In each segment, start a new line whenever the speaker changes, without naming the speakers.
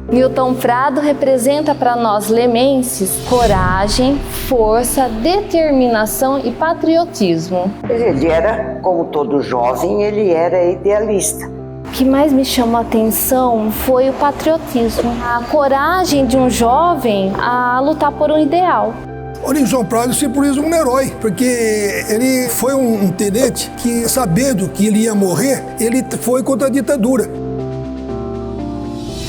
Newton Prado representa para nós lemenses coragem, força, determinação e patriotismo.
Ele era, como todo jovem, ele era idealista.
O que mais me chamou a atenção foi o patriotismo, a coragem de um jovem a lutar por um ideal.
O Newton Prado se por isso um herói, porque ele foi um tenente que, sabendo que ele ia morrer, ele foi contra a ditadura.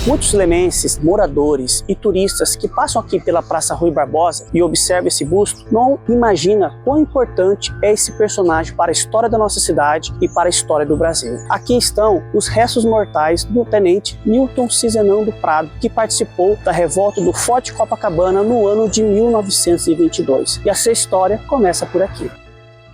Muitos lemenses, moradores e turistas que passam aqui pela Praça Rui Barbosa e observam esse busto não imaginam quão importante é esse personagem para a história da nossa cidade e para a história do Brasil. Aqui estão os restos mortais do tenente Newton Cizenando Prado, que participou da revolta do Forte Copacabana no ano de 1922. E essa história começa por aqui.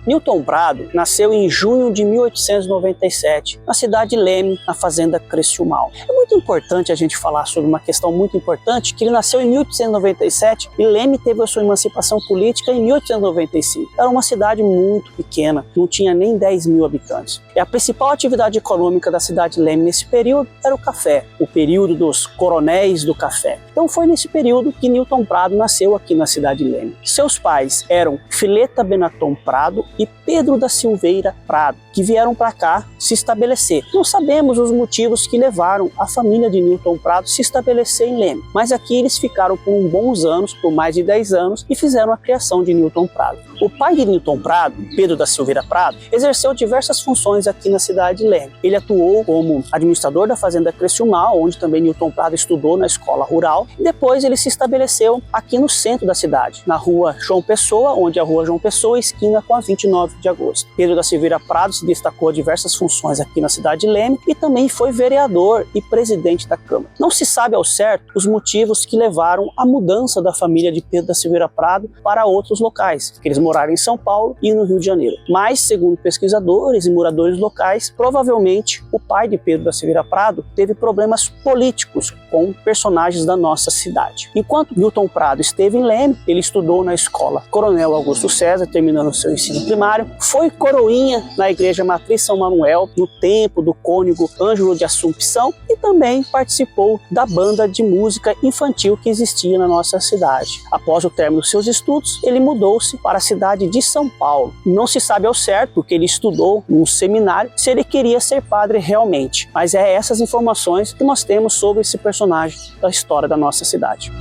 Newton Prado nasceu em junho de 1897, na cidade de Leme, na fazenda Criciúmal. É muito importante a gente falar sobre uma questão muito importante, que ele nasceu em 1897 e Leme teve a sua emancipação política em 1895. Era uma cidade muito pequena, não tinha nem 10 mil habitantes. E a principal atividade econômica da cidade de Leme nesse período era o café, o período dos coronéis do café. Então foi nesse período que Newton Prado nasceu aqui na cidade de Leme. Seus pais eram Fileta Benaton Prado e Pedro da Silveira Prado, que vieram para cá se estabelecer. Não sabemos os motivos que levaram a família de Newton Prado se estabelecer em Leme, mas aqui eles ficaram por bons anos, por mais de 10 anos, e fizeram a criação de Newton Prado. O pai de Newton Prado, Pedro da Silveira Prado, exerceu diversas funções aqui na cidade de Leme. Ele atuou como administrador da fazenda Criciúmal, onde também Newton Prado estudou na escola rural, e depois ele se estabeleceu aqui no centro da cidade, na rua João Pessoa, onde a rua João Pessoa esquina com a 29 de agosto. Pedro da Silveira Prado se destacou a diversas funções aqui na cidade de Leme e também foi vereador e presidente da Câmara. Não se sabe ao certo os motivos que levaram à mudança da família de Pedro da Silveira Prado para outros locais, que eles moraram em São Paulo e no Rio de Janeiro. Mas, segundo pesquisadores e moradores locais, provavelmente o pai de Pedro da Silveira Prado teve problemas políticos com personagens da nossa cidade. Enquanto Newton Prado esteve em Leme, ele estudou na escola Coronel Augusto César, terminando seu ensino primário, foi coroinha na Igreja Matriz São Manuel, no templo do cônego Ângelo de Assumpção, e também participou da banda de música infantil que existia na nossa cidade. Após o término dos seus estudos, ele mudou-se para a cidade de São Paulo. Não se sabe ao certo, porque ele estudou num seminário, se ele queria ser padre realmente, mas é essas informações que nós temos sobre esse personagem da história da nossa cidade.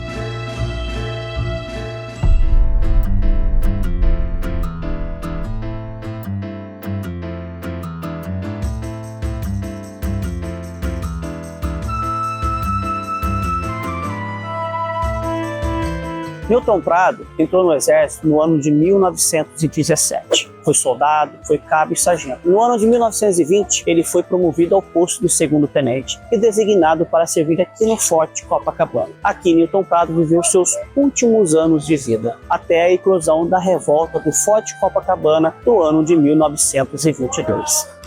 Newton Prado entrou no exército no ano de 1917. Foi soldado, foi cabo e sargento. No ano de 1920, ele foi promovido ao posto de segundo tenente e designado para servir aqui no Forte Copacabana. Aqui, Newton Prado viveu seus últimos anos de vida, até a eclosão da revolta do Forte Copacabana do ano de 1922.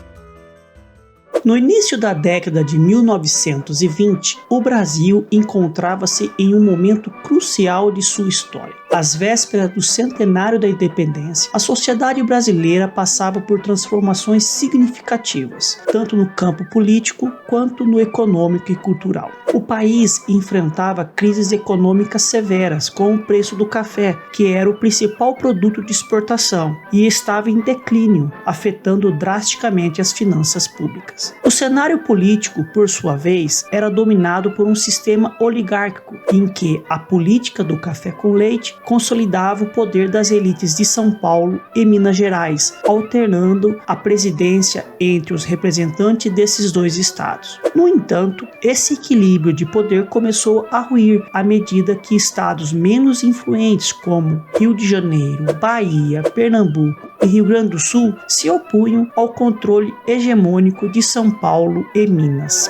No início da década de 1920, o Brasil encontrava-se em um momento crucial de sua história. Às vésperas do centenário da independência, a sociedade brasileira passava por transformações significativas, tanto no campo político quanto no econômico e cultural. O país enfrentava crises econômicas severas com o preço do café, que era o principal produto de exportação, e estava em declínio, afetando drasticamente as finanças públicas. O cenário político, por sua vez, era dominado por um sistema oligárquico, em que a política do café com leite consolidava o poder das elites de São Paulo e Minas Gerais, alternando a presidência entre os representantes desses dois estados. No entanto, esse equilíbrio de poder começou a ruir à medida que estados menos influentes como Rio de Janeiro, Bahia, Pernambuco e Rio Grande do Sul se opunham ao controle hegemônico de São Paulo e Minas.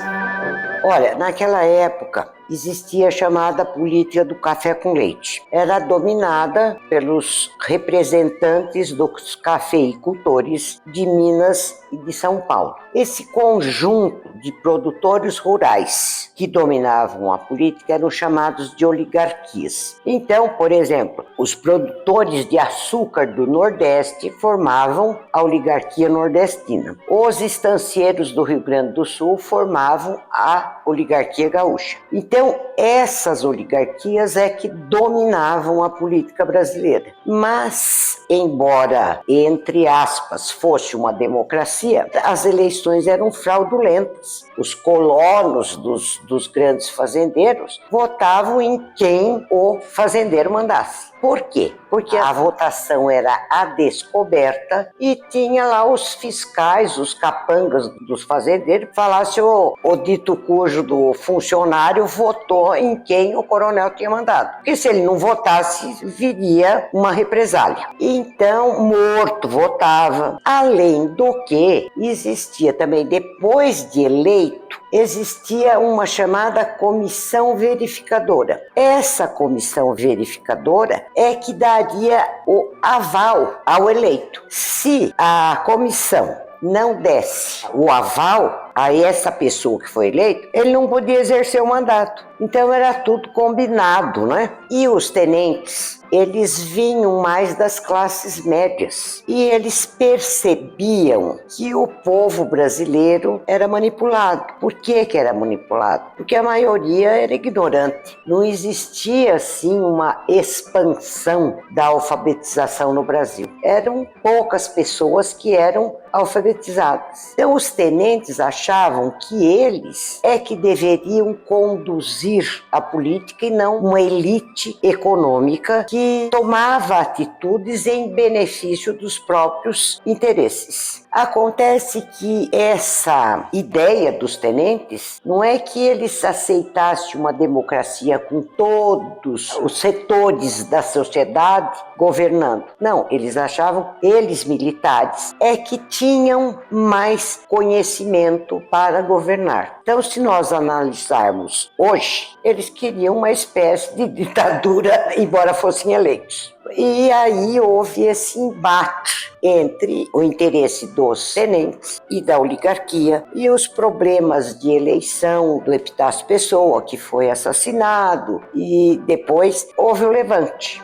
Olha, naquela época existia a chamada política do café com leite. Era dominada pelos representantes dos cafeicultores de Minas e de São Paulo. Esse conjunto de produtores rurais que dominavam a política eram chamados de oligarquias. Então, por exemplo, os produtores de açúcar do Nordeste formavam a oligarquia nordestina. Os estancieiros do Rio Grande do Sul formavam a oligarquia gaúcha. Então, essas oligarquias é que dominavam a política brasileira. Mas, embora, entre aspas, fosse uma democracia, as eleições eram fraudulentas. Os colonos dos grandes fazendeiros votavam em quem o fazendeiro mandasse. Por quê? Porque a votação era a descoberta e tinha lá os fiscais, os capangas dos fazendeiros, falasse o dito cujo do funcionário votou em quem o coronel tinha mandado. Porque se ele não votasse, viria uma represália. Então, morto votava. Além do que, existia também, depois de eleito, existia uma chamada comissão verificadora. Essa comissão verificadora é que daria o aval ao eleito. Se a comissão não desse o aval a essa pessoa que foi eleita, ele não podia exercer o mandato. Então era tudo combinado, né? E os tenentes, eles vinham mais das classes médias e eles percebiam que o povo brasileiro era manipulado. Por que era manipulado? Porque a maioria era ignorante. Não existia, assim, uma expansão da alfabetização no Brasil. Eram poucas pessoas que eram alfabetizadas. Então os tenentes achavam que eles é que deveriam conduzir a política e não uma elite econômica que tomava atitudes em benefício dos próprios interesses. Acontece que essa ideia dos tenentes não é que eles aceitassem uma democracia com todos os setores da sociedade governando. Não, eles achavam, eles militares, é que tinham mais conhecimento para governar. Então, se nós analisarmos hoje, eles queriam uma espécie de ditadura, embora fossem eleitos. E aí houve esse embate entre o interesse dos tenentes e da oligarquia e os problemas de eleição do Epitácio Pessoa, que foi assassinado, e depois houve o levante.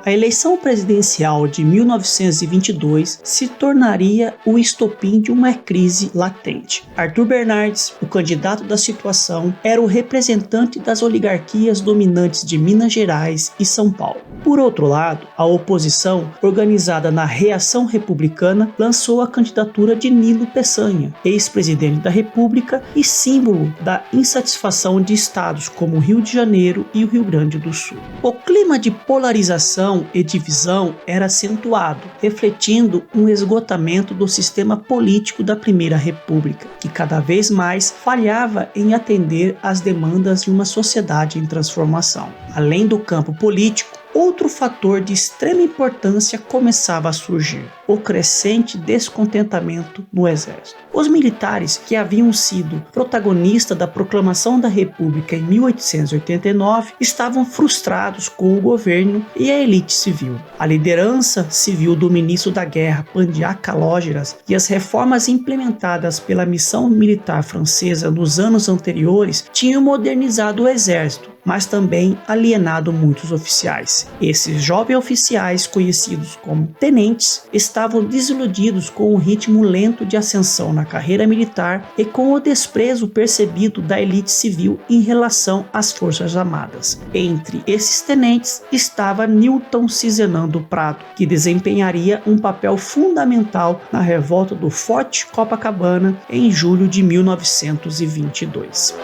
A eleição presidencial de 1922 se tornaria o estopim de uma crise latente. Arthur Bernardes, o candidato da situação, era o representante das oligarquias dominantes de Minas Gerais e São Paulo. Por outro lado, a oposição, organizada na Reação Republicana, lançou a candidatura de Nilo Peçanha, ex-presidente da República e símbolo da insatisfação de estados como o Rio de Janeiro e o Rio Grande do Sul. O clima de polarização e divisão era acentuado, refletindo um esgotamento do sistema político da Primeira República, que cada vez mais falhava em atender às demandas de uma sociedade em transformação. Além do campo político, outro fator de extrema importância começava a surgir: o crescente descontentamento no exército. Os militares, que haviam sido protagonistas da proclamação da República em 1889, estavam frustrados com o governo e a elite civil. A liderança civil do ministro da Guerra, Pandiá Calógeras, e as reformas implementadas pela missão militar francesa nos anos anteriores tinham modernizado o exército, mas também alienado muitos oficiais. Esses jovens oficiais, conhecidos como tenentes, estavam desiludidos com o ritmo lento de ascensão na carreira militar e com o desprezo percebido da elite civil em relação às Forças Armadas. Entre esses tenentes estava Newton Cizenando Prado, que desempenharia um papel fundamental na revolta do Forte Copacabana em julho de 1922.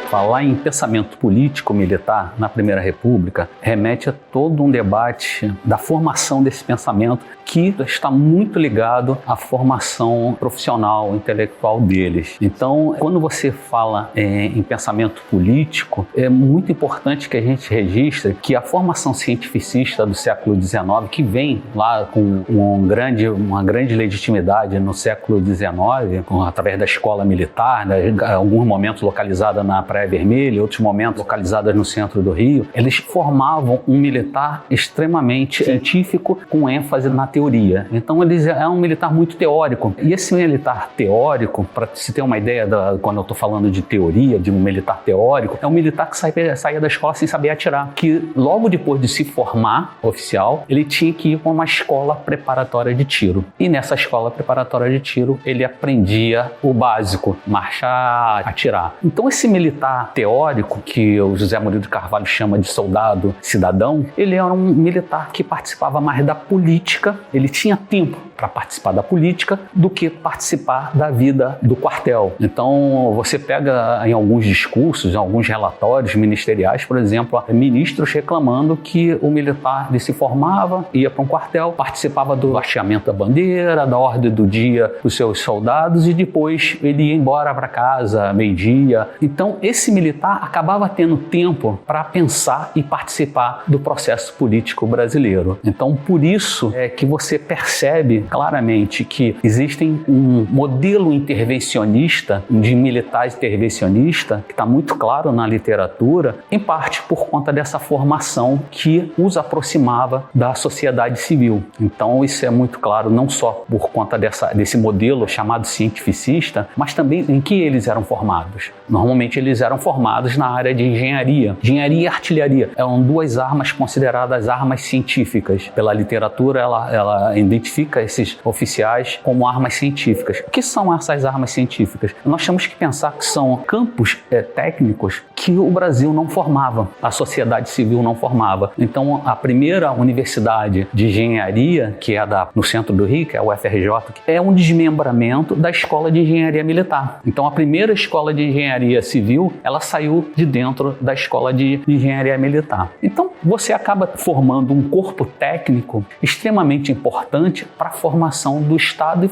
Falar em pensamento político-militar na Primeira República remete a todo um debate da formação desse pensamento, que está muito ligado à formação profissional, intelectual deles. Então, quando você fala em pensamento político, é muito importante que a gente registre que a formação cientificista do século XIX, que vem lá com uma grande legitimidade no século XIX, através da escola militar, em alguns momentos localizada na Praia Praia Vermelha, em outros momentos localizadas no centro do Rio, eles formavam um militar extremamente científico com ênfase na teoria. Então eles é um militar muito teórico. E esse militar teórico, para se ter uma ideia quando eu estou falando de teoria, de um militar teórico, é um militar que saía da escola sem saber atirar, que logo depois de se formar oficial, ele tinha que ir para uma escola preparatória de tiro. E nessa escola preparatória de tiro, ele aprendia o básico, marchar, atirar. Então esse militar teórico, que o José Murilo de Carvalho chama de soldado cidadão, ele era um militar que participava mais da política, ele tinha tempo para participar da política do que participar da vida do quartel. Então você pega em alguns discursos, em alguns relatórios ministeriais, por exemplo, ministros reclamando que o militar ele se formava, ia para um quartel, participava do hasteamento da bandeira, da ordem do dia dos seus soldados e depois ele ia embora para casa, meio-dia. Então esse militar acabava tendo tempo para pensar e participar do processo político brasileiro. Então por isso é que você percebe claramente que existem um modelo intervencionista, de militar intervencionista, que está muito claro na literatura, em parte por conta dessa formação que os aproximava da sociedade civil. Então isso é muito claro não só por conta desse modelo chamado cientificista, mas também em que eles eram formados. Normalmente eles eram formados na área de engenharia. Engenharia e artilharia eram duas armas consideradas armas científicas. Pela literatura ela identifica esses oficiais como armas científicas. O que são essas armas científicas? Nós temos que pensar que são campos técnicos que o Brasil não formava, a sociedade civil não formava. Então a primeira universidade de engenharia, que é no centro do Rio, que é a UFRJ, é um desmembramento da Escola de Engenharia Militar. Então a primeira escola de engenharia civil, ela saiu de dentro da Escola de Engenharia Militar. Então você acaba formando um corpo técnico extremamente importante para a formação do Estado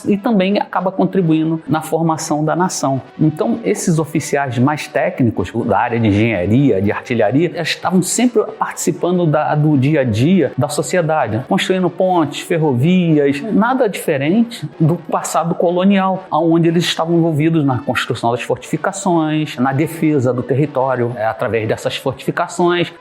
e também acaba contribuindo na formação da nação. Então esses oficiais mais técnicos da área de engenharia, de artilharia, estavam sempre participando do dia a dia da sociedade, construindo pontes, ferrovias, nada diferente do passado colonial, onde eles estavam envolvidos na construção das fortificações, na defesa do território através dessas fortificações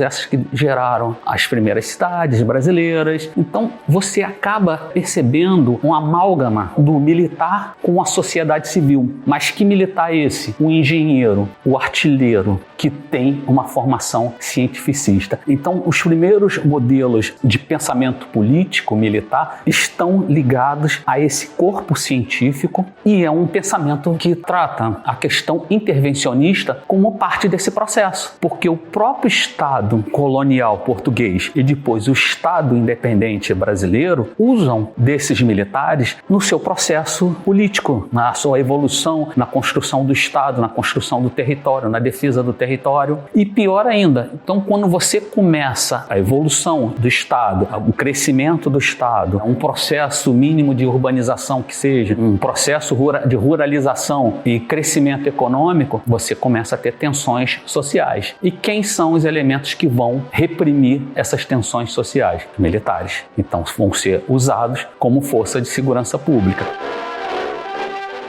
essas que geraram as primeiras cidades brasileiras. Então você acaba percebendo um amálgama do militar com a sociedade civil. Mas que militar é esse? O engenheiro, o artilheiro, que tem uma formação cientificista. Então os primeiros modelos de pensamento político militar estão ligados a esse corpo científico e é um pensamento que trata a questão intervencionista como parte desse processo, porque o próprio Estado colonial português e depois o Estado independente brasileiro usam desses militares no seu processo político, na sua evolução, na construção do Estado, na construção do território, na defesa do território. E pior ainda, então quando você começa a evolução do Estado, o crescimento do Estado, um processo mínimo de urbanização que seja, um processo de ruralização e crescimento econômico, você começa a ter tensões sociais. E quem são os elementos que vão reprimir essas tensões sociais? Militares. Então vão ser usados como força de segurança pública.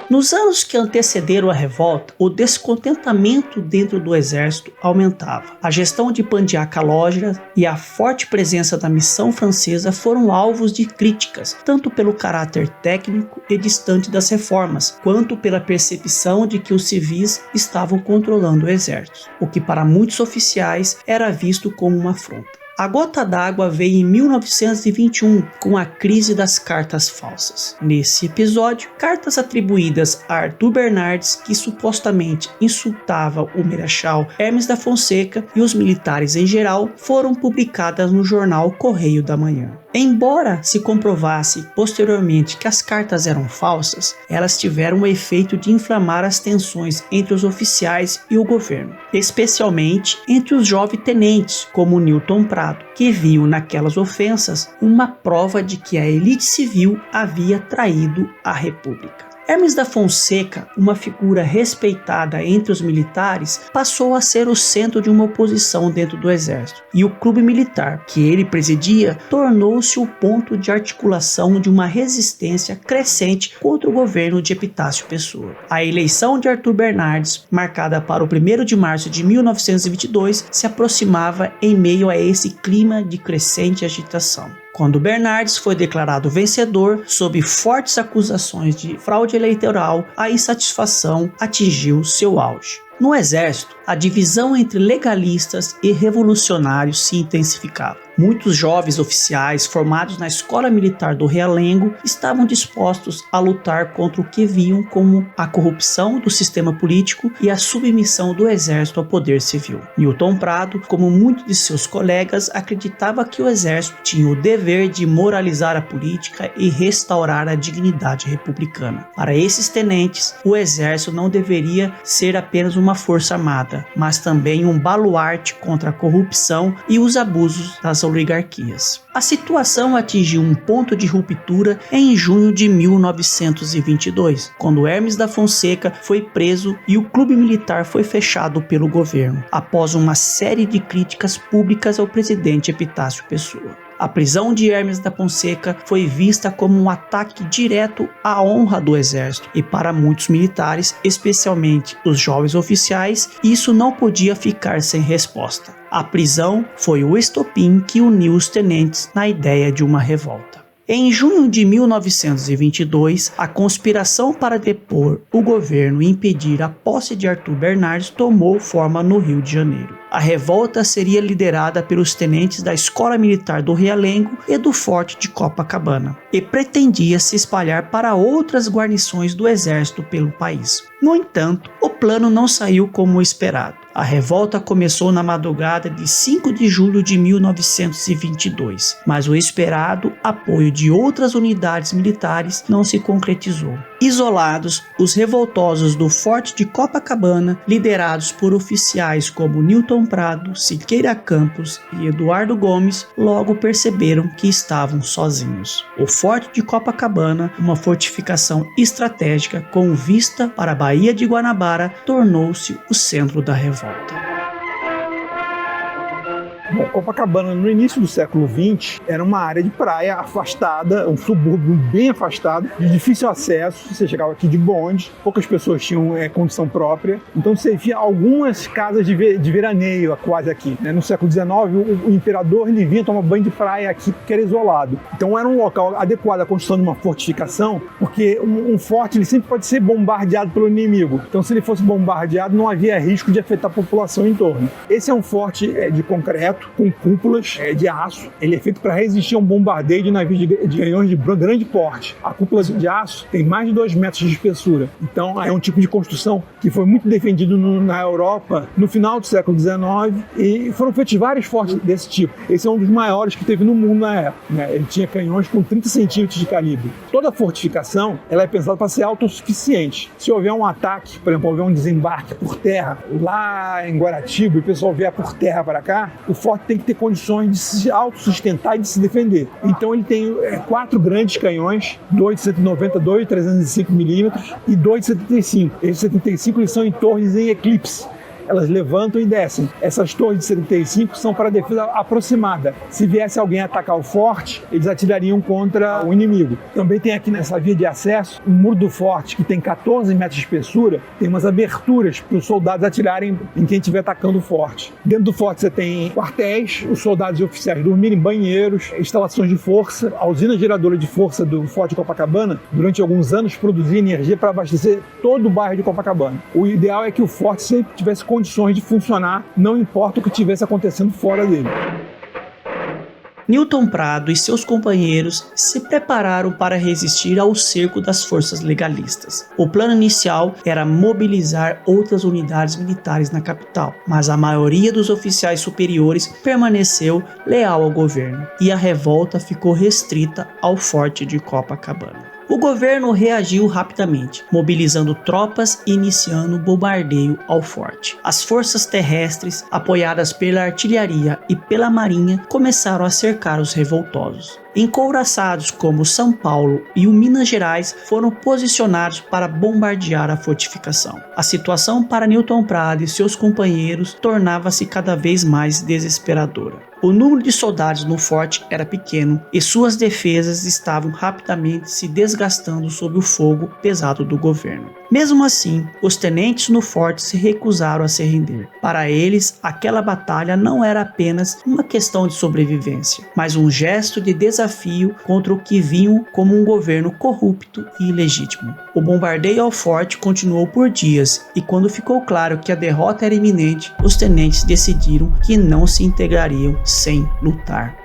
Nos anos que antecederam a revolta, o descontentamento dentro do exército aumentava. A gestão de Pandiá Calógera e a forte presença da missão francesa foram alvos de críticas, tanto pelo caráter técnico e distante das reformas, quanto pela percepção de que os civis estavam controlando o exército, o que para muitos oficiais era visto como uma afronta. A gota d'água veio em 1921, com a crise das cartas falsas. Nesse episódio, cartas atribuídas a Arthur Bernardes, que supostamente insultava o Marechal Hermes da Fonseca e os militares em geral, foram publicadas no jornal Correio da Manhã. Embora se comprovasse posteriormente que as cartas eram falsas, elas tiveram o efeito de inflamar as tensões entre os oficiais e o governo, especialmente entre os jovens tenentes, como Newton Prado, que viu naquelas ofensas uma prova de que a elite civil havia traído a República. Hermes da Fonseca, uma figura respeitada entre os militares, passou a ser o centro de uma oposição dentro do exército, e o clube militar, que ele presidia, tornou-se o ponto de articulação de uma resistência crescente contra o governo de Epitácio Pessoa. A eleição de Arthur Bernardes, marcada para o 1º de março de 1922, se aproximava em meio a esse clima de crescente agitação. Quando Bernardes foi declarado vencedor, sob fortes acusações de fraude eleitoral, a insatisfação atingiu seu auge. No exército, a divisão entre legalistas e revolucionários se intensificava. Muitos jovens oficiais formados na Escola Militar do Realengo estavam dispostos a lutar contra o que viam como a corrupção do sistema político e a submissão do exército ao poder civil. Newton Prado, como muitos de seus colegas, acreditava que o exército tinha o dever de moralizar a política e restaurar a dignidade republicana. Para esses tenentes, o exército não deveria ser apenas uma força armada, mas também um baluarte contra a corrupção e os abusos das oligarquias. A situação atingiu um ponto de ruptura em junho de 1922, quando Hermes da Fonseca foi preso e o clube militar foi fechado pelo governo, após uma série de críticas públicas ao presidente Epitácio Pessoa. A prisão de Hermes da Fonseca foi vista como um ataque direto à honra do exército e para muitos militares, especialmente os jovens oficiais, isso não podia ficar sem resposta. A prisão foi o estopim que uniu os tenentes na ideia de uma revolta. Em junho de 1922, a conspiração para depor o governo e impedir a posse de Arthur Bernardes tomou forma no Rio de Janeiro. A revolta seria liderada pelos tenentes da Escola Militar do Realengo e do Forte de Copacabana, e pretendia se espalhar para outras guarnições do exército pelo país. No entanto, o plano não saiu como esperado. A revolta começou na madrugada de 5 de julho de 1922, mas o esperado apoio de outras unidades militares não se concretizou. Isolados, os revoltosos do Forte de Copacabana, liderados por oficiais como Newton Prado, Siqueira Campos e Eduardo Gomes, logo perceberam que estavam sozinhos. O Forte de Copacabana, uma fortificação estratégica com vista para a Baía de Guanabara, tornou-se o centro da revolta.
Bom, Copacabana, no início do século XX, era uma área de praia afastada, um subúrbio bem afastado, de difícil acesso. Você chegava aqui de bonde, poucas pessoas tinham condição própria. Então você via algumas casas de veraneio quase aqui. No século XIX, o imperador ele vinha tomar banho de praia aqui porque era isolado. Então era um local adequado à construção de uma fortificação, porque um forte ele sempre pode ser bombardeado pelo inimigo. Então se ele fosse bombardeado, não havia risco de afetar a população em torno. Esse é um forte de concreto, com cúpulas de aço. Ele é feito para resistir a um bombardeio de navios de canhões de grande porte. A cúpula de aço tem mais de 2 metros de espessura. Então é um tipo de construção que foi muito defendido na Europa no final do século XIX e foram feitos vários fortes desse tipo. Esse é um dos maiores que teve no mundo na época. Ele tinha canhões com 30 centímetros de calibre. Toda fortificação ela é pensada para ser autossuficiente. Se houver um ataque, por exemplo, houver um desembarque por terra lá em Guaratiba e o pessoal vier por terra para cá, o forte tem que ter condições de se autossustentar e de se defender. Então ele tem 4 grandes canhões, 2 de 190, 2 de 305 milímetros e 2 de 75. Esses 75 eles são em torres em eclipse. Elas levantam e descem. Essas torres de 75 são para defesa aproximada. Se viesse alguém atacar o forte, eles atirariam contra o inimigo. Também tem aqui nessa via de acesso um muro do forte que tem 14 metros de espessura, tem umas aberturas para os soldados atirarem em quem estiver atacando o forte. Dentro do forte você tem quartéis, os soldados e oficiais dormirem, banheiros, instalações de força. A usina geradora de força do Forte de Copacabana, durante alguns anos, produzia energia para abastecer todo o bairro de Copacabana. O ideal é que o forte sempre tivesse condições de funcionar, não importa o que estivesse acontecendo fora dele.
Newton Prado e seus companheiros se prepararam para resistir ao cerco das forças legalistas. O plano inicial era mobilizar outras unidades militares na capital, mas a maioria dos oficiais superiores permaneceu leal ao governo e a revolta ficou restrita ao Forte de Copacabana. O governo reagiu rapidamente, mobilizando tropas e iniciando o bombardeio ao forte. As forças terrestres, apoiadas pela artilharia e pela marinha, começaram a cercar os revoltosos. encouraçados como São Paulo e o Minas Gerais foram posicionados para bombardear a fortificação. A situação para Newton Prado e seus companheiros tornava-se cada vez mais desesperadora. O número de soldados no forte era pequeno e suas defesas estavam rapidamente se desgastando sob o fogo pesado do governo. Mesmo assim, os tenentes no forte se recusaram a se render. Para eles, aquela batalha não era apenas uma questão de sobrevivência, mas um gesto de desafio contra o que viam como um governo corrupto e ilegítimo. O bombardeio ao forte continuou por dias e quando ficou claro que a derrota era iminente, os tenentes decidiram que não se integrariam sem lutar.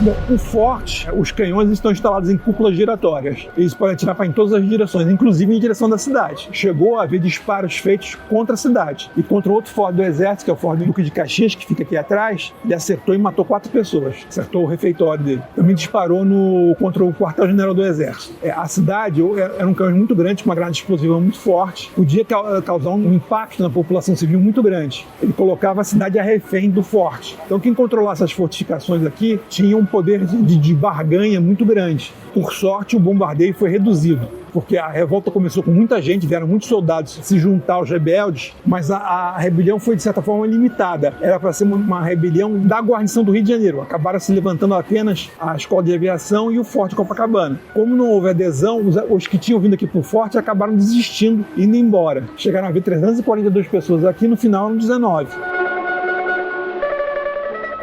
Bom, o forte, os canhões estão instalados em cúpulas giratórias. Eles podem atirar para em todas as direções, inclusive em direção da cidade. Chegou a haver disparos feitos contra a cidade. E contra outro forte do exército, que é o forte do Duque de Caxias, que fica aqui atrás, ele acertou e matou 4 pessoas. Acertou o refeitório dele. Também disparou contra o quartel-general do exército. A cidade era um canhão muito grande, com uma granada explosiva muito forte. Podia causar um impacto na população civil muito grande. Ele colocava a cidade a refém do forte. Então quem controlasse as fortificações aqui tinha um poder de barganha muito grande. Por sorte, o bombardeio foi reduzido, porque a revolta começou com muita gente, vieram muitos soldados se juntar aos rebeldes, mas a rebelião foi, de certa forma, limitada. Era para ser uma rebelião da guarnição do Rio de Janeiro. Acabaram se levantando apenas a Escola de Aviação e o Forte Copacabana. Como não houve adesão, os que tinham vindo aqui para o Forte acabaram desistindo, indo embora. Chegaram a haver 342 pessoas aqui, no final eram 19.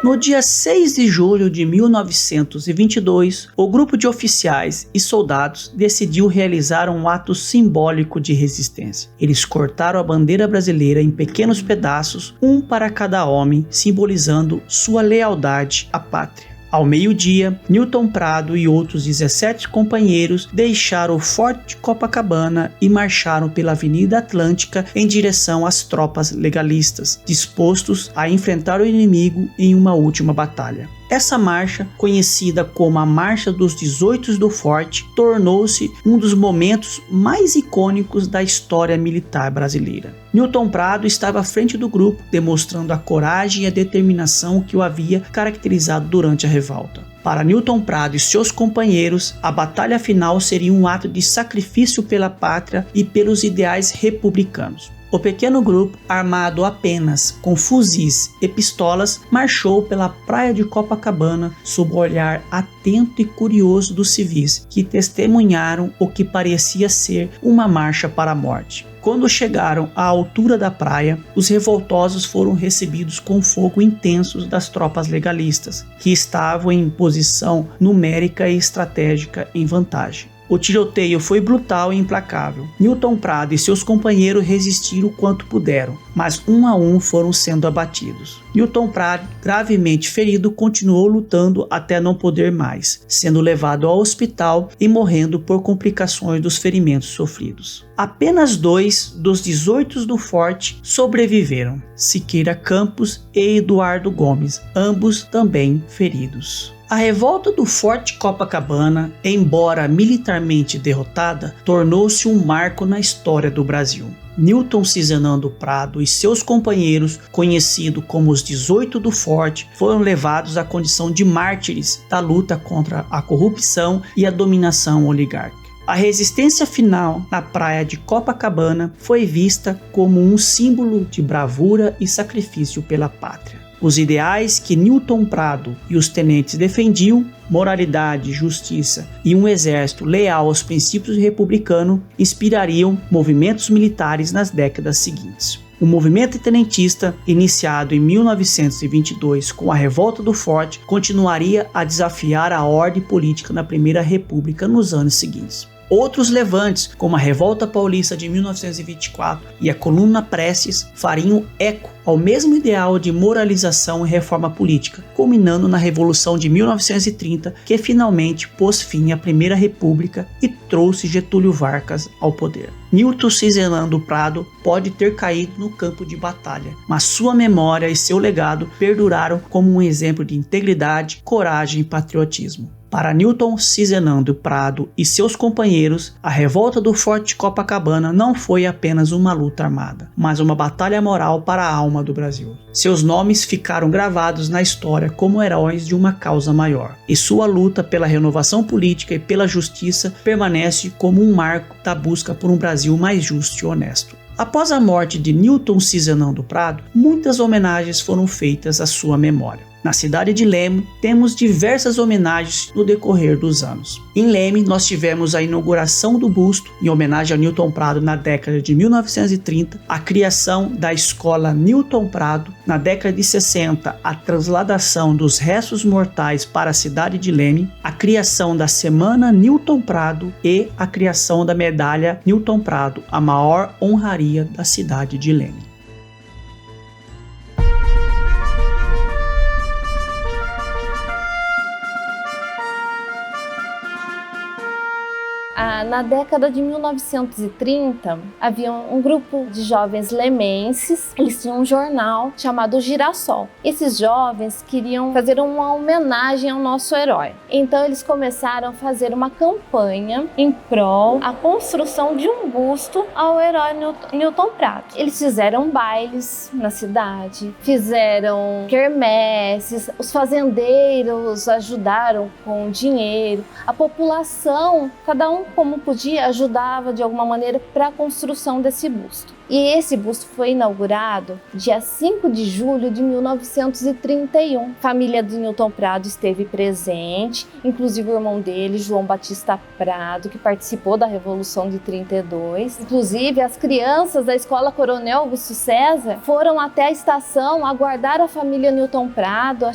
No dia 6 de julho de 1922, o grupo de oficiais e soldados decidiu realizar um ato simbólico de resistência. Eles cortaram a bandeira brasileira em pequenos pedaços, um para cada homem, simbolizando sua lealdade à pátria. Ao meio-dia, Newton Prado e outros 17 companheiros deixaram o Forte Copacabana e marcharam pela Avenida Atlântica em direção às tropas legalistas, dispostos a enfrentar o inimigo em uma última batalha. Essa marcha, conhecida como a Marcha dos 18 do Forte, tornou-se um dos momentos mais icônicos da história militar brasileira. Newton Prado estava à frente do grupo, demonstrando a coragem e a determinação que o havia caracterizado durante a revolta. Para Newton Prado e seus companheiros, a batalha final seria um ato de sacrifício pela pátria e pelos ideais republicanos. O pequeno grupo, armado apenas com fuzis e pistolas, marchou pela praia de Copacabana sob o olhar atento e curioso dos civis, que testemunharam o que parecia ser uma marcha para a morte. Quando chegaram à altura da praia, os revoltosos foram recebidos com fogo intenso das tropas legalistas, que estavam em posição numérica e estratégica em vantagem. O tiroteio foi brutal e implacável. Newton Prado e seus companheiros resistiram o quanto puderam, mas um a um foram sendo abatidos. Newton Prado, gravemente ferido, continuou lutando até não poder mais, sendo levado ao hospital e morrendo por complicações dos ferimentos sofridos. Apenas 2 dos 18 do Forte sobreviveram, Siqueira Campos e Eduardo Gomes, ambos também feridos. A revolta do Forte Copacabana, embora militarmente derrotada, tornou-se um marco na história do Brasil. Newton Cisenando Prado e seus companheiros, conhecidos como os 18 do Forte, foram levados à condição de mártires da luta contra a corrupção e a dominação oligárquica. A resistência final na praia de Copacabana foi vista como um símbolo de bravura e sacrifício pela pátria. Os ideais que Newton Prado e os tenentes defendiam, moralidade, justiça e um exército leal aos princípios republicanos, inspirariam movimentos militares nas décadas seguintes. O movimento tenentista, iniciado em 1922 com a Revolta do Forte, continuaria a desafiar a ordem política na Primeira República nos anos seguintes. Outros levantes, como a Revolta Paulista de 1924 e a Coluna Prestes, fariam eco ao mesmo ideal de moralização e reforma política, culminando na Revolução de 1930, que finalmente pôs fim à Primeira República e trouxe Getúlio Vargas ao poder. Newton Cisenando Prado pode ter caído no campo de batalha, mas sua memória e seu legado perduraram como um exemplo de integridade, coragem e patriotismo. Para Newton Cisenando Prado e seus companheiros, a revolta do Forte de Copacabana não foi apenas uma luta armada, mas uma batalha moral para a alma do Brasil. Seus nomes ficaram gravados na história como heróis de uma causa maior, e sua luta pela renovação política e pela justiça permanece como um marco da busca por um Brasil mais justo e honesto. Após a morte de Newton Cisenando Prado, muitas homenagens foram feitas à sua memória. Na cidade de Leme, temos diversas homenagens no decorrer dos anos. Em Leme, nós tivemos a inauguração do busto, em homenagem a Newton Prado na década de 1930, a criação da Escola Newton Prado, na década de 60, a transladação dos restos mortais para a cidade de Leme, a criação da Semana Newton Prado e a criação da Medalha Newton Prado, a maior honraria da cidade de Leme.
Na década de 1930, havia um grupo de jovens lemenses, eles tinham um jornal chamado Girassol. Esses jovens queriam fazer uma homenagem ao nosso herói. Então eles começaram a fazer uma campanha em prol da construção de um busto ao herói Newton Prado. Eles fizeram bailes na cidade, fizeram quermesses, os fazendeiros ajudaram com dinheiro, a população, cada um como podia, ajudava de alguma maneira para a construção desse busto. E esse busto foi inaugurado dia 5 de julho de 1931. A família de Newton Prado esteve presente, inclusive o irmão dele, João Batista Prado, que participou da Revolução de 32. Inclusive, as crianças da Escola Coronel Augusto César foram até a estação aguardar a família Newton Prado.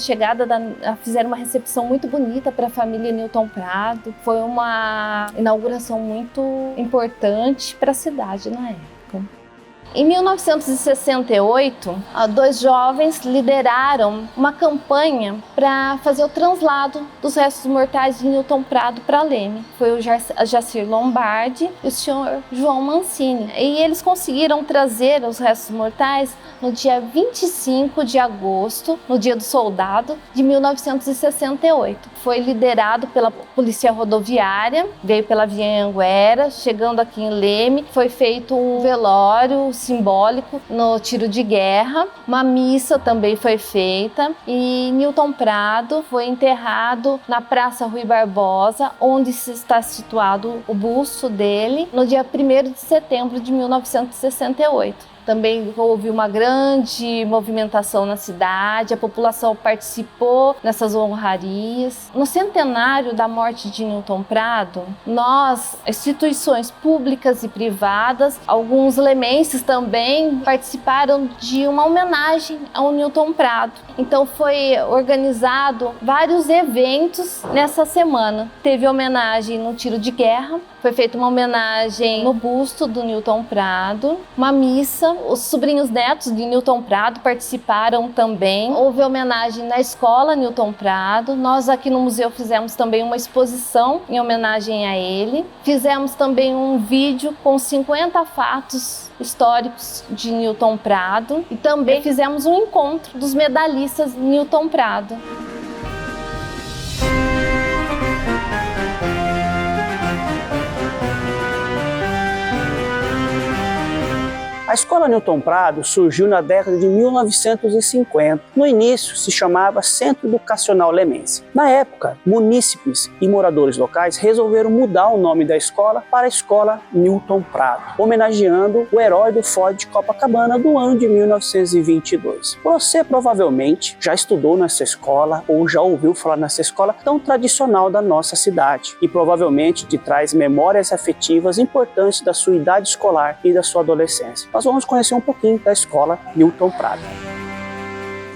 Fizeram uma recepção muito bonita para a família Newton Prado. Foi uma inauguração muito importante para a cidade na época. Em 1968, dois jovens lideraram uma campanha para fazer o translado dos restos mortais de Newton Prado para Leme. Foi o Jacir Lombardi e o senhor João Mancini. E eles conseguiram trazer os restos mortais no dia 25 de agosto, no Dia do Soldado, de 1968. Foi liderado pela Polícia Rodoviária, veio pela Via Anhanguera, chegando aqui em Leme, foi feito um velório simbólico no tiro de guerra, uma missa também foi feita e Newton Prado foi enterrado na Praça Rui Barbosa, onde está situado o busto dele, no dia 1º de setembro de 1968. Também houve uma grande movimentação na cidade, a população participou nessas honrarias. No centenário da morte de Newton Prado, nós, instituições públicas e privadas, alguns lemenses também participaram de uma homenagem ao Newton Prado. Então foi organizado vários eventos nessa semana. Teve homenagem no tiro de guerra, foi feita uma homenagem no busto do Newton Prado, uma missa. Os sobrinhos netos de Newton Prado participaram também. Houve homenagem na escola Newton Prado. Nós aqui no museu fizemos também uma exposição em homenagem a ele. Fizemos também um vídeo com 50 fatos históricos de Newton Prado e também fizemos um encontro dos medalhistas Newton Prado.
A Escola Newton Prado surgiu na década de 1950. No início, se chamava Centro Educacional Lemense. Na época, munícipes e moradores locais resolveram mudar o nome da escola para a Escola Newton Prado, homenageando o herói do Forte de Copacabana do ano de 1922. Você provavelmente já estudou nessa escola ou já ouviu falar nessa escola tão tradicional da nossa cidade e provavelmente te traz memórias afetivas importantes da sua idade escolar e da sua adolescência. Nós vamos conhecer um pouquinho da Escola Newton Prado.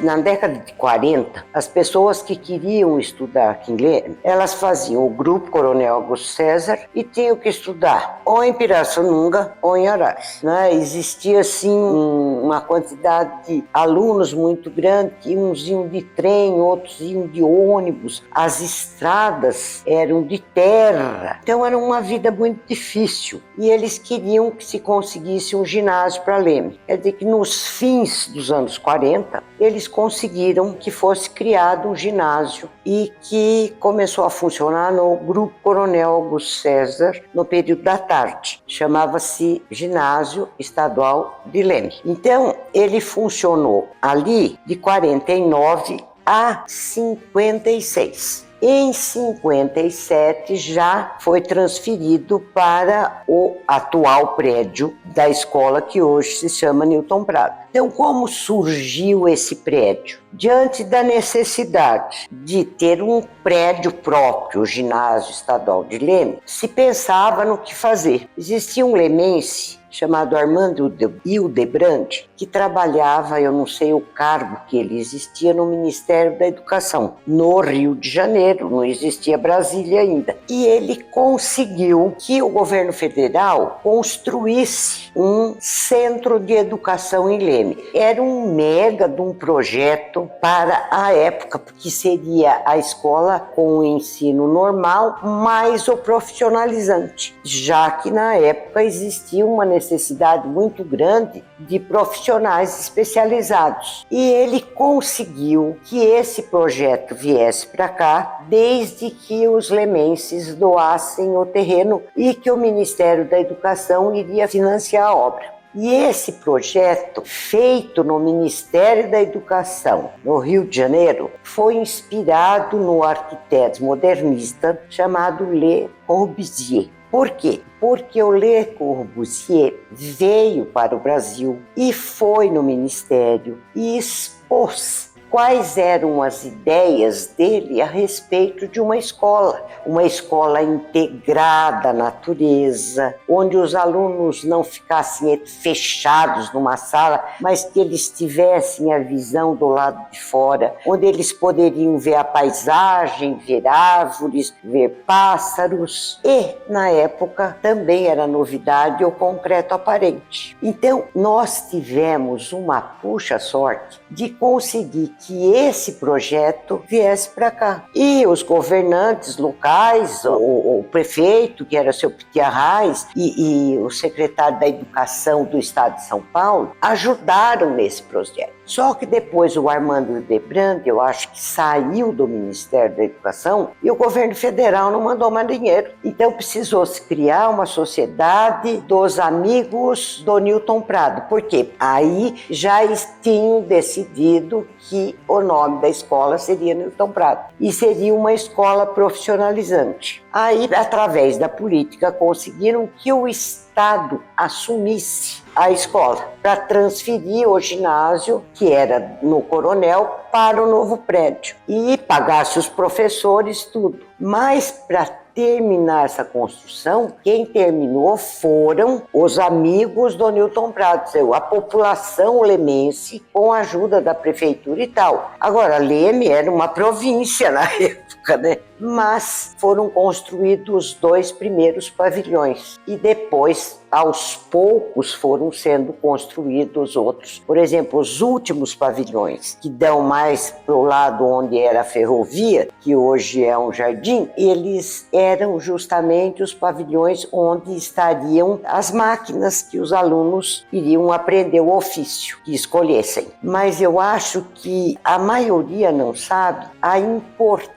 Na década de 40, as pessoas que queriam estudar aqui em Leme, elas faziam o Grupo Coronel Augusto César e tinham que estudar ou em Pirassununga ou em Araras. Existia, assim, uma quantidade de alunos muito grande, uns iam de trem, outros iam de ônibus, as estradas eram de terra, então era uma vida muito difícil e eles queriam que se conseguisse um ginásio para Leme. Quer dizer que nos fins dos anos 40, eles eles conseguiram que fosse criado um ginásio e que começou a funcionar no Grupo Coronel Augusto César no período da tarde. Chamava-se Ginásio Estadual de Leme. Então, ele funcionou ali de 49 a 56. Em 57 já foi transferido para o atual prédio da escola que hoje se chama Newton Prado. Então, como surgiu esse prédio? Diante da necessidade de ter um prédio próprio, o Ginásio Estadual de Leme, se pensava no que fazer. Existia um lemense chamado Armando Hildebrand, que trabalhava, eu não sei o cargo que ele existia, no Ministério da Educação, no Rio de Janeiro, não existia Brasília ainda. E ele conseguiu que o governo federal construísse um centro de educação em Leme. Era um mega de um projeto para a época, porque seria a escola com o ensino normal, mais o profissionalizante, já que na época existia uma necessidade muito grande de profissionais especializados. E ele conseguiu que esse projeto viesse para cá, desde que os lemenses doassem o terreno e que o Ministério da Educação iria financiar a obra. E esse projeto, feito no Ministério da Educação, no Rio de Janeiro, foi inspirado no arquiteto modernista chamado Le Corbusier. Por quê? Porque o Le Corbusier veio para o Brasil e foi no Ministério e expôs quais eram as ideias dele a respeito de uma escola integrada à natureza, onde os alunos não ficassem fechados numa sala, mas que eles tivessem a visão do lado de fora, onde eles poderiam ver a paisagem, ver árvores, ver pássaros e, na época, também era novidade o concreto aparente. Então, nós tivemos uma puxa-sorte de conseguir que esse projeto viesse para cá. E os governantes locais, o prefeito, que era seu Piti Arraes, e o secretário da Educação do Estado de São Paulo, ajudaram nesse projeto. Só que depois o Armando Hildebrand, eu acho que saiu do Ministério da Educação e o governo federal não mandou mais dinheiro. Então precisou se criar uma sociedade dos amigos do Newton Prado. Por quê? Aí já tinham decidido que o nome da escola seria Newton Prado e seria uma escola profissionalizante. Aí, através da política, conseguiram que o Estado assumisse a escola para transferir o ginásio, que era no Coronel, para o novo prédio e pagasse os professores, tudo. Mas para terminar essa construção, quem terminou foram os amigos do Newton Prado, a população lemense, com a ajuda da prefeitura e tal. Agora, Leme era uma província na época, né? Mas foram construídos os 2 primeiros pavilhões e depois, aos poucos, foram sendo construídos outros. Por exemplo, os últimos pavilhões, que dão mais para o lado onde era a ferrovia, que hoje é um jardim, eles eram justamente os pavilhões onde estariam as máquinas que os alunos iriam aprender o ofício que escolhessem. Mas eu acho que a maioria não sabe a importância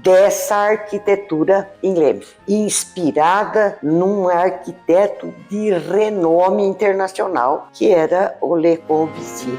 dessa arquitetura em Leme, inspirada num arquiteto de renome internacional, que era o Le Corbusier.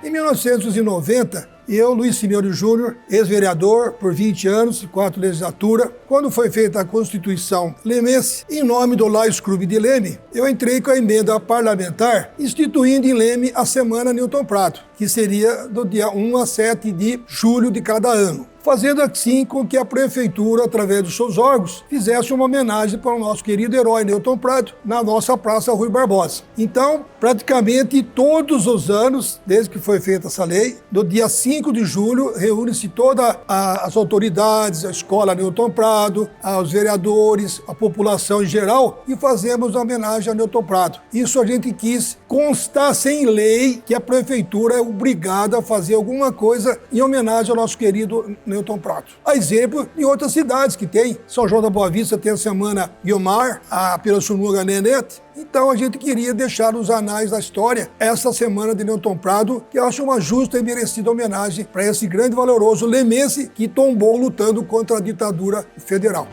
Em 1990, eu, Luiz Simeone Júnior, ex-vereador por 20 anos, 4 legislaturas, quando foi feita a Constituição lemense, em nome do Lions Clube de Leme, eu entrei com a emenda parlamentar instituindo em Leme a Semana Newton Prado, que seria do dia 1 a 7 de julho de cada ano, fazendo assim com que a prefeitura, através dos seus órgãos, fizesse uma homenagem para o nosso querido herói Newton Prado na nossa Praça Rui Barbosa. Então, praticamente todos os anos, desde que foi feita essa lei, do dia 5 de julho, reúne-se todas as autoridades, a escola Newton Prado, os vereadores, a população em geral, e fazemos a homenagem a Newton Prado. Isso a gente quis constar sem lei que a prefeitura é o obrigada a fazer alguma coisa em homenagem ao nosso querido Newton Prado. A exemplo de outras cidades que tem. São João da Boa Vista tem a Semana Guiomar, a Pirassununga Nenete. Então a gente queria deixar nos anais da história essa Semana de Newton Prado, que eu acho uma justa e merecida homenagem para esse grande e valoroso lemense que tombou lutando contra a ditadura federal.